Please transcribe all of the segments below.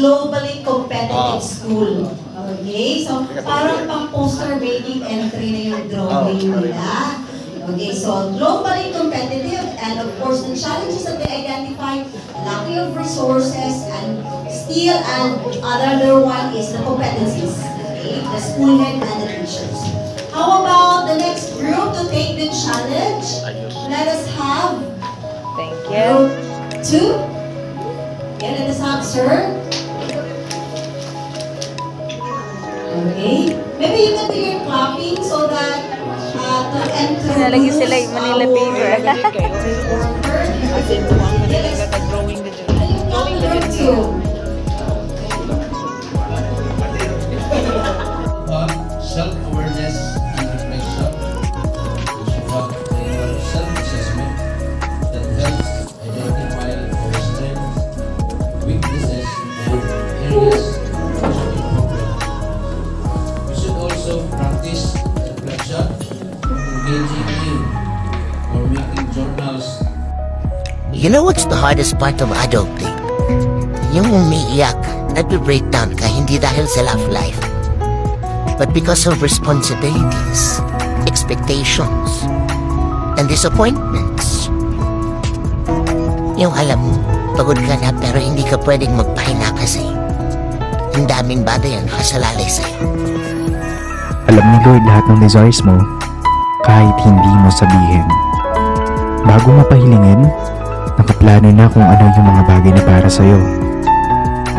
globally competitive school. Okay, so parang pang poster making entry na yung drawing nila. Okay, so globally competitive, and of course the challenges that they identify, lack of resources, and still another one is the competencies. Okay, the school head and the teachers. How about the next group to take the challenge? Let us have group 2. Yeah, let us have sir. Okay, maybe you can do your clapping so that to enter nalagyan sila yung Manila paper. Self-awareness and reflection, self-assessment that helps identify our strengths, weaknesses, and areas which should improve. We should also practice reflection, engaging in or making journals. You know what's the hardest part of adulting? Yung umiiyak, nagbe-breakdown ka hindi dahil sa love life, but because of responsibilities, expectations, and disappointments. Yung alam mo, pagod ka na pero hindi ka pwedeng magpahinga kasi ang daming bagay ang nakasalalay sa'yo. Alam ni Lord lahat ng desires mo, kahit hindi mo sabihin. Bago mapahilingin, nakaplano na kung ano yung mga bagay na para sa'yo.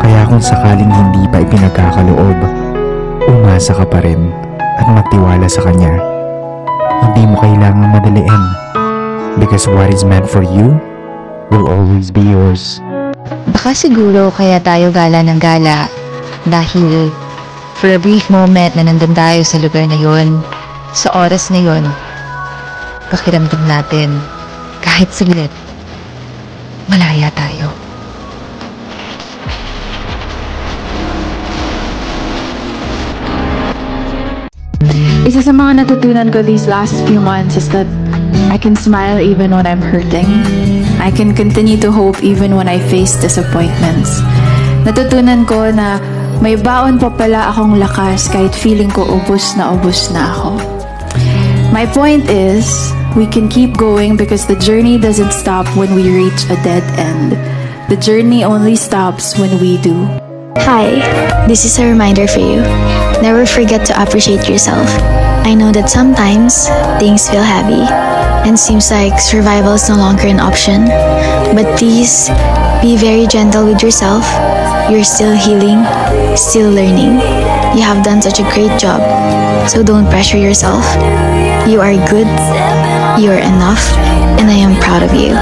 Kaya kung sakaling hindi pa ipinagkakaloob, umasa ka pa rin at magtiwala sa Kanya. Hindi mo kailangang madaliin, because what is meant for you will always be yours. Baka siguro kaya tayo gala ng gala dahil for a brief moment na nandun tayo sa lugar na yon, sa oras na yon, pakiramdam natin kahit saglit malaya tayo. Isa sa mga natutunan ko these last few months is that I can smile even when I'm hurting. I can continue to hope even when I face disappointments. Natutunan ko na may baon pa pala akong lakas kahit feeling ko ubos na ako. My point is, we can keep going because the journey doesn't stop when we reach a dead end. The journey only stops when we do. Hi, this is a reminder for you. Never forget to appreciate yourself. I know that sometimes things feel heavy and seems like survival is no longer an option. But please, be very gentle with yourself. You're still healing, still learning. You have done such a great job, so don't pressure yourself. You are good, you are enough, and I am proud of you.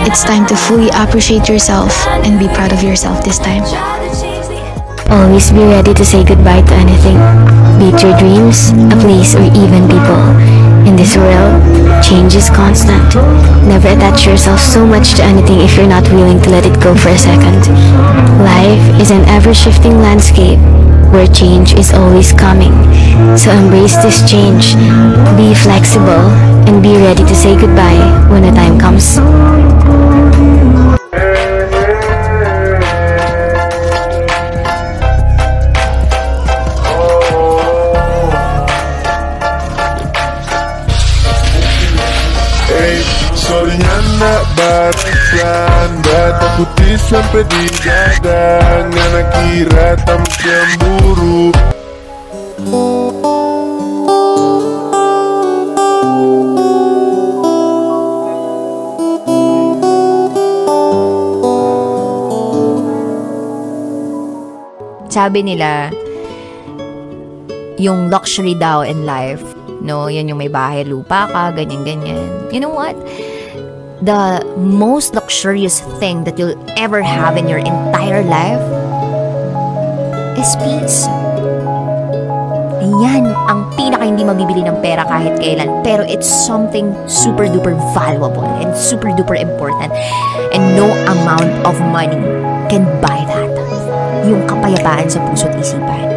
It's time to fully appreciate yourself and be proud of yourself this time. Always be ready to say goodbye to anything, be it your dreams, a place, or even people. In this world, change is constant. Never attach yourself so much to anything if you're not willing to let it go for a second. Life is an ever-shifting landscape where change is always coming. So embrace this change, be flexible, and be ready to say goodbye when the time comes. Ba't ako di sampai digadang nga nakira tamat cemburu. Sabi nila, yung luxury daw in life, no, yan yung may bahay, lupa ka, ganyan-ganyan. You know what? The most luxurious thing that you'll ever have in your entire life is peace. Yan ang pinaka hindi mabibili ng pera kahit kailan, pero it's something super duper valuable and super duper important, and no amount of money can buy that. Yung kapayapaan sa puso't isipan.